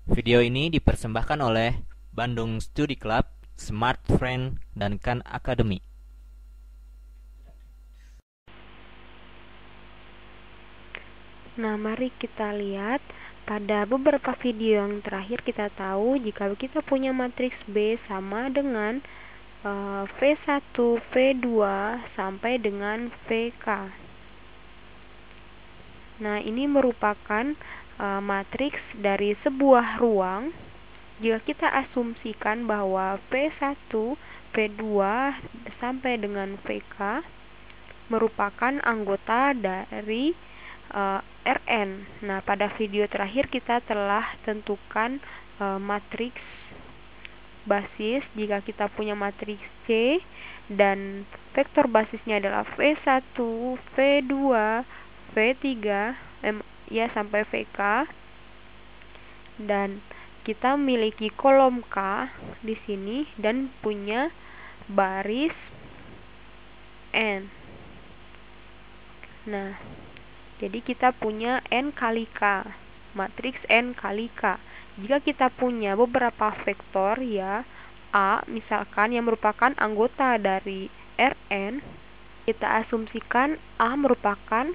Video ini dipersembahkan oleh Bandung Study Club, Smart Friend, dan Khan Academy. Nah, mari kita lihat pada beberapa video yang terakhir kita tahu jika kita punya matriks B sama dengan V1, V2 sampai dengan VK. Nah, ini merupakan matriks dari sebuah ruang. Jika kita asumsikan bahwa V1, V2 sampai dengan VK merupakan anggota dari Rn. Nah, pada video terakhir kita telah tentukan matriks basis jika kita punya matriks C dan vektor basisnya adalah V1, V2, V3 ya sampai VK, dan kita memiliki kolom K di sini dan punya baris N. Nah, jadi kita punya N kali K, matriks N kali K. Jika kita punya beberapa vektor ya, A misalkan yang merupakan anggota dari Rn, kita asumsikan A merupakan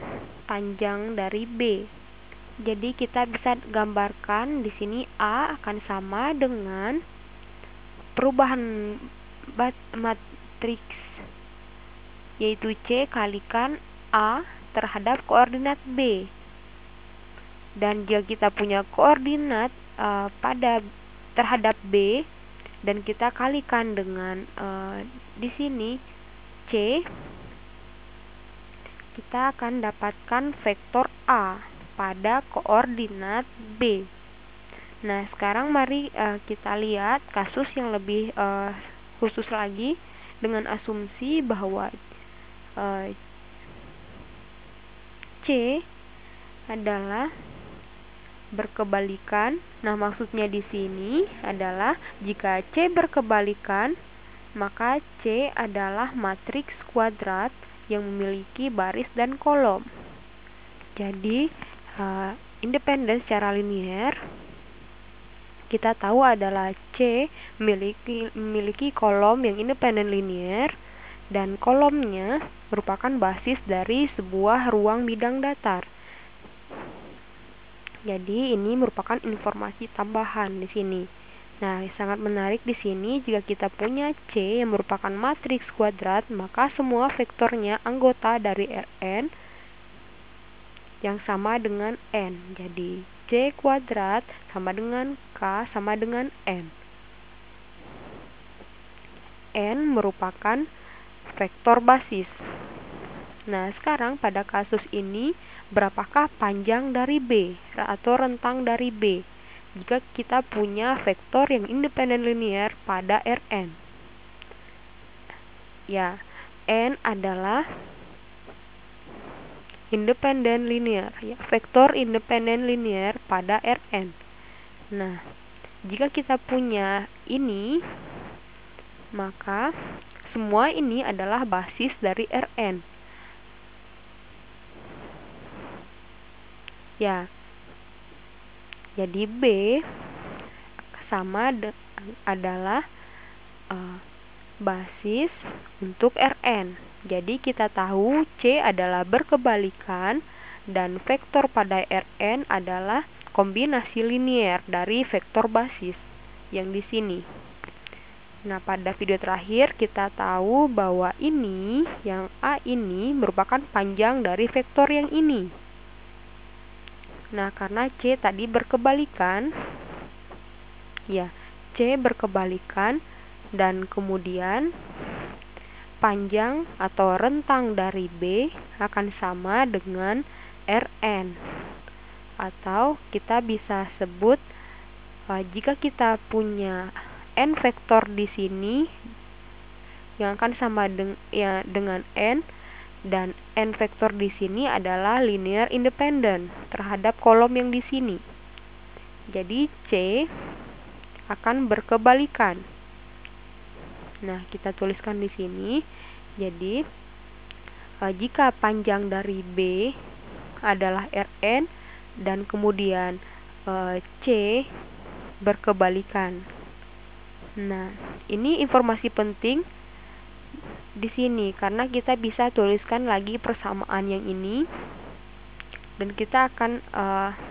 panjang dari B. Jadi kita bisa gambarkan di sini A akan sama dengan perubahan matriks yaitu C kalikan A terhadap koordinat B. Dan jika kita punya koordinat terhadap B dan kita kalikan dengan di sini C, kita akan dapatkan vektor A pada koordinat B. Nah, sekarang mari kita lihat kasus yang lebih khusus lagi dengan asumsi bahwa C adalah berkebalikan. Nah, maksudnya di sini adalah jika C berkebalikan, maka C adalah matriks kuadrat yang memiliki baris dan kolom. Jadi, independen secara linear kita tahu adalah C memiliki kolom yang independen linear dan kolomnya merupakan basis dari sebuah ruang bidang datar. Jadi ini merupakan informasi tambahan di sini. Nah, sangat menarik di sini jika kita punya C yang merupakan matriks kuadrat, maka semua vektornya anggota dari Rn yang sama dengan N. Jadi C kuadrat sama dengan K sama dengan N. N merupakan vektor basis. Nah, sekarang pada kasus ini, berapakah panjang dari B atau rentang dari B jika kita punya vektor yang independen linear pada Rn? Ya, N adalah independen linear, ya, vektor independen linear pada Rn. Nah, jika kita punya ini, maka semua ini adalah basis dari Rn. Ya, jadi B sama adalah basis untuk Rn. Jadi kita tahu C adalah berkebalikan dan vektor pada Rn adalah kombinasi linear dari vektor basis yang di sini. Nah, pada video terakhir kita tahu bahwa ini, yang A ini merupakan panjang dari vektor yang ini. Nah, karena C tadi berkebalikan, ya, C berkebalikan dan kemudian panjang atau rentang dari B akan sama dengan Rn. Atau kita bisa sebut jika kita punya N vektor di sini yang akan sama dengan N, dan N vektor di sini adalah linear independen terhadap kolom yang di sini. Jadi C akan berkebalikan. Nah, kita tuliskan di sini. Jadi jika panjang dari B adalah Rn dan kemudian C berkebalikan. Nah, ini informasi penting di sini karena kita bisa tuliskan lagi persamaan yang ini dan kita akan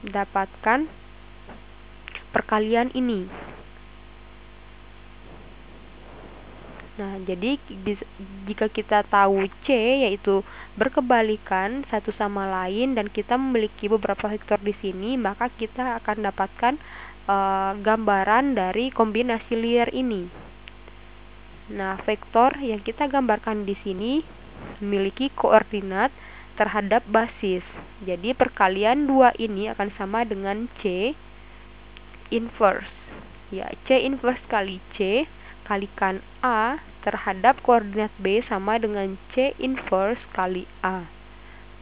dapatkan perkalian ini. Nah, jadi jika kita tahu C yaitu berkebalikan satu sama lain dan kita memiliki beberapa vektor di sini, maka kita akan dapatkan gambaran dari kombinasi linear ini. Nah, vektor yang kita gambarkan di sini memiliki koordinat terhadap basis. Jadi perkalian dua ini akan sama dengan C inverse. Ya, C inverse kali C kalikan A terhadap koordinat B sama dengan C inverse kali A.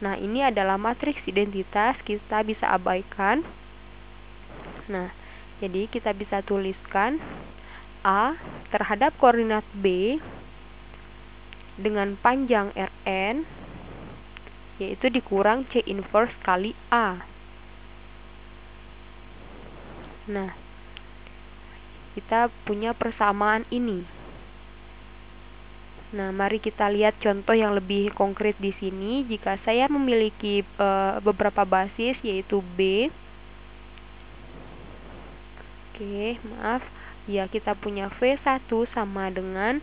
Nah, ini adalah matriks identitas, kita bisa abaikan. Nah, jadi kita bisa tuliskan A terhadap koordinat B dengan panjang Rn yaitu dikurang C inverse kali A. Nah, kita punya persamaan ini. Nah, mari kita lihat contoh yang lebih konkret di sini. Jika saya memiliki beberapa basis yaitu B. Oke, maaf. Ya, kita punya V1 sama dengan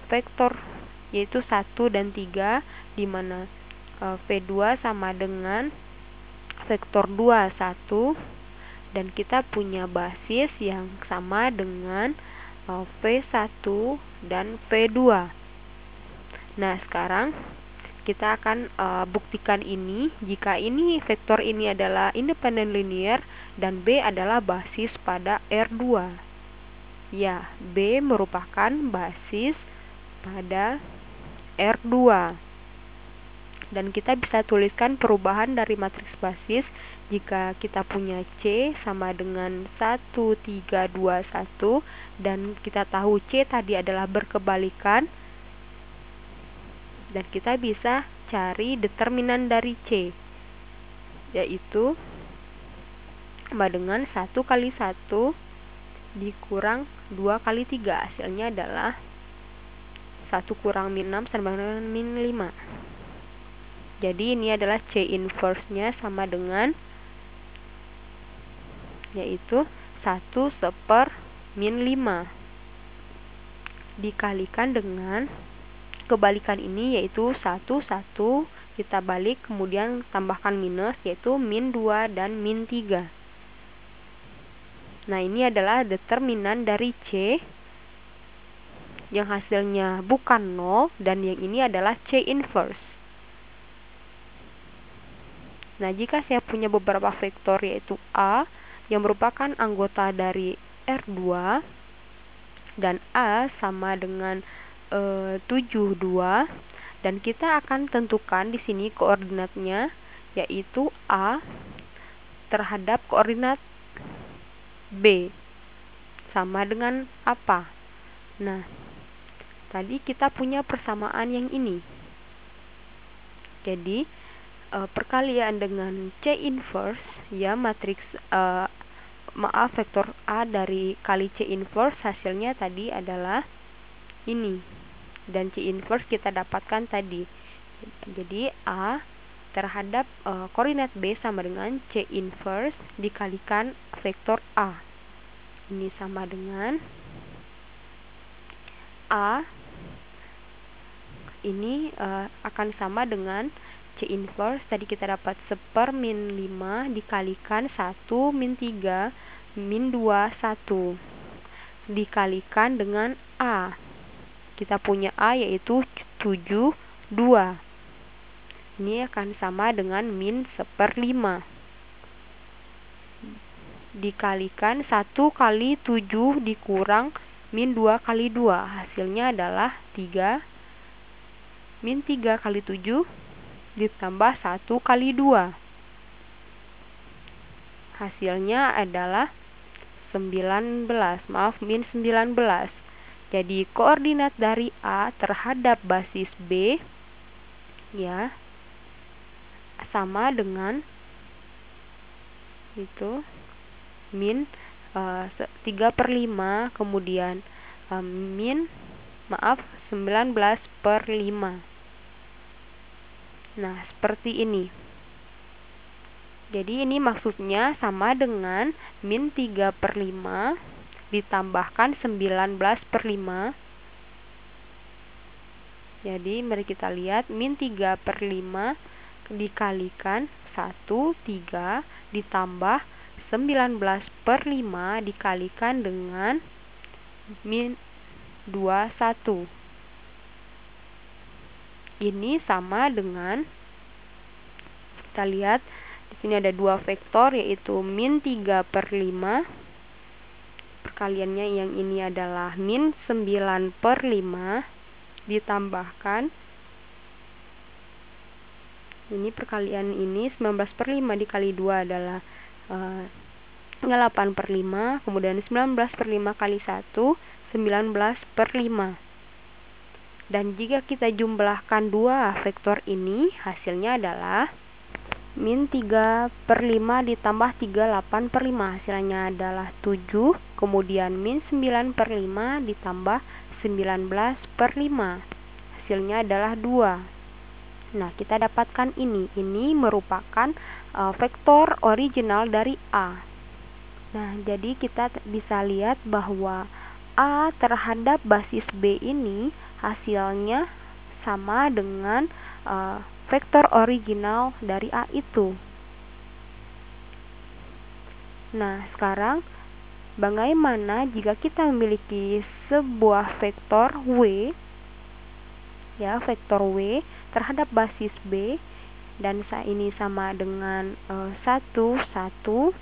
vektor yaitu 1 dan 3, di mana V2 sama dengan vektor 2, 1, dan kita punya basis yang sama dengan V1 dan V2. Nah, sekarang kita akan buktikan ini. Jika ini vektor ini adalah independen linear dan B adalah basis pada R2. Ya, B merupakan basis pada R2. Dan kita bisa tuliskan perubahan dari matriks basis jika kita punya C sama dengan 1, 3, 2, 1 dan kita tahu C tadi adalah berkebalikan. Dan kita bisa cari determinan dari C, yaitu sama dengan 1 kali 1 dikurang 2 kali 3. Hasilnya adalah 1 kurang min 6 sama dengan min 5. Jadi ini adalah C inverse-nya sama dengan yaitu 1 seper min 5 dikalikan dengan kebalikan ini yaitu 1, 1, kita balik kemudian tambahkan minus yaitu min 2 dan min 3. Nah, ini adalah determinan dari C yang hasilnya bukan 0 dan yang ini adalah C inverse. Nah, jika saya punya beberapa vektor yaitu A yang merupakan anggota dari R2 dan A sama dengan 7, 2, dan kita akan tentukan di sini koordinatnya yaitu A terhadap koordinat B sama dengan apa? Nah, tadi kita punya persamaan yang ini. Jadi perkalian dengan C inverse ya matriks vektor A dari kali C inverse hasilnya tadi adalah ini. Dan C inverse kita dapatkan tadi. Jadi A terhadap koordinat B sama dengan C inverse dikalikan vektor A. Ini sama dengan A ini akan sama dengan C inverse. Tadi kita dapat seper min 5 dikalikan 1 min 3 min 2, 1 dikalikan dengan A. Kita punya A yaitu 7, 2. Ini akan sama dengan min seper 5 dikalikan 1 kali 7 dikurang min 2 kali 2. Hasilnya adalah 3. Min 3 kali 7 ditambah 1 kali 2. Hasilnya adalah 19. Maaf, min 19. Jadi koordinat dari A terhadap basis B ya sama dengan itu min 3/5, kemudian min 19/5. Nah, seperti ini. Jadi ini maksudnya sama dengan min 3/5 ditambahkan 19/5. Jadi mari kita lihat min 3/5 dikalikan 1/3 ditambah 19/5 dikalikan dengan min 21. Ini sama dengan, kita lihat di sini ada dua vektor, yaitu min 3/5, perkaliannya yang ini adalah min 9/5 ditambahkan, ini perkalian ini 19/5 dikali 2 adalah 8/5, kemudian 19/5 kali 1 19/5. Dan jika kita jumlahkan dua vektor ini, hasilnya adalah min 3/5 ditambah 3 8/5, hasilnya adalah 7, kemudian min 9/5 ditambah 19/5, hasilnya adalah 2. Nah, kita dapatkan ini merupakan vektor original dari A. Nah, jadi kita bisa lihat bahwa A terhadap basis B ini hasilnya sama dengan vektor original dari A itu. Nah, sekarang bagaimana jika kita memiliki sebuah vektor W, ya, vektor W terhadap basis B, dan ini sama dengan 1, 1,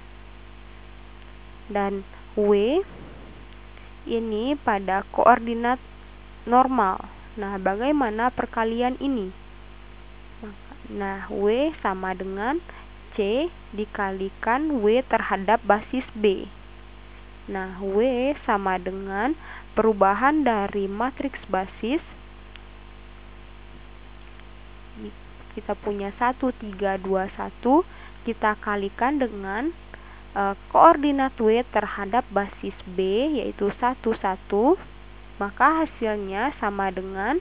dan W ini pada koordinat normal. Nah, bagaimana perkalian ini? Nah, W sama dengan C dikalikan W terhadap basis B. Nah, W sama dengan perubahan dari matriks basis. Kita punya 1, 3, 2, 1. Kita kalikan dengan koordinat W terhadap basis B, yaitu 1, 1. Maka hasilnya sama dengan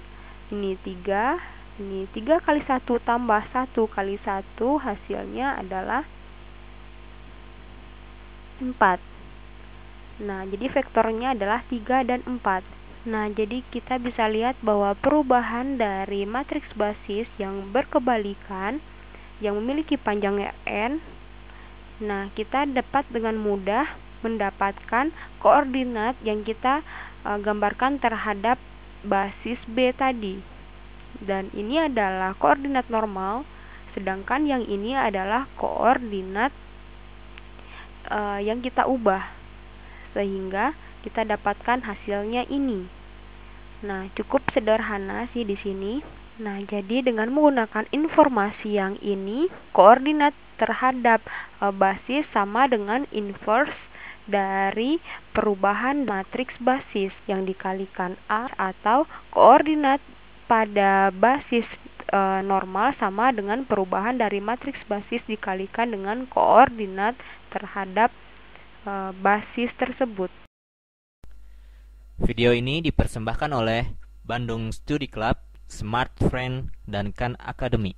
ini 3. Ini 3 kali 1 tambah 1 kali 1, hasilnya adalah 4. Nah, jadi vektornya adalah 3 dan 4. Nah, jadi kita bisa lihat bahwa perubahan dari matriks basis yang berkebalikan yang memiliki panjang Rn, nah, kita dapat dengan mudah mendapatkan koordinat yang kita gambarkan terhadap basis B tadi. Dan ini adalah koordinat normal, sedangkan yang ini adalah koordinat yang kita ubah, sehingga kita dapatkan hasilnya ini. Nah, cukup sederhana sih di sini. Nah, jadi dengan menggunakan informasi yang ini, koordinat terhadap basis sama dengan inverse dari perubahan matriks basis yang dikalikan R, atau koordinat pada basis normal sama dengan perubahan dari matriks basis dikalikan dengan koordinat terhadap basis tersebut. Video ini dipersembahkan oleh Bandung Study Club, Smart Friend, dan Khan Academy.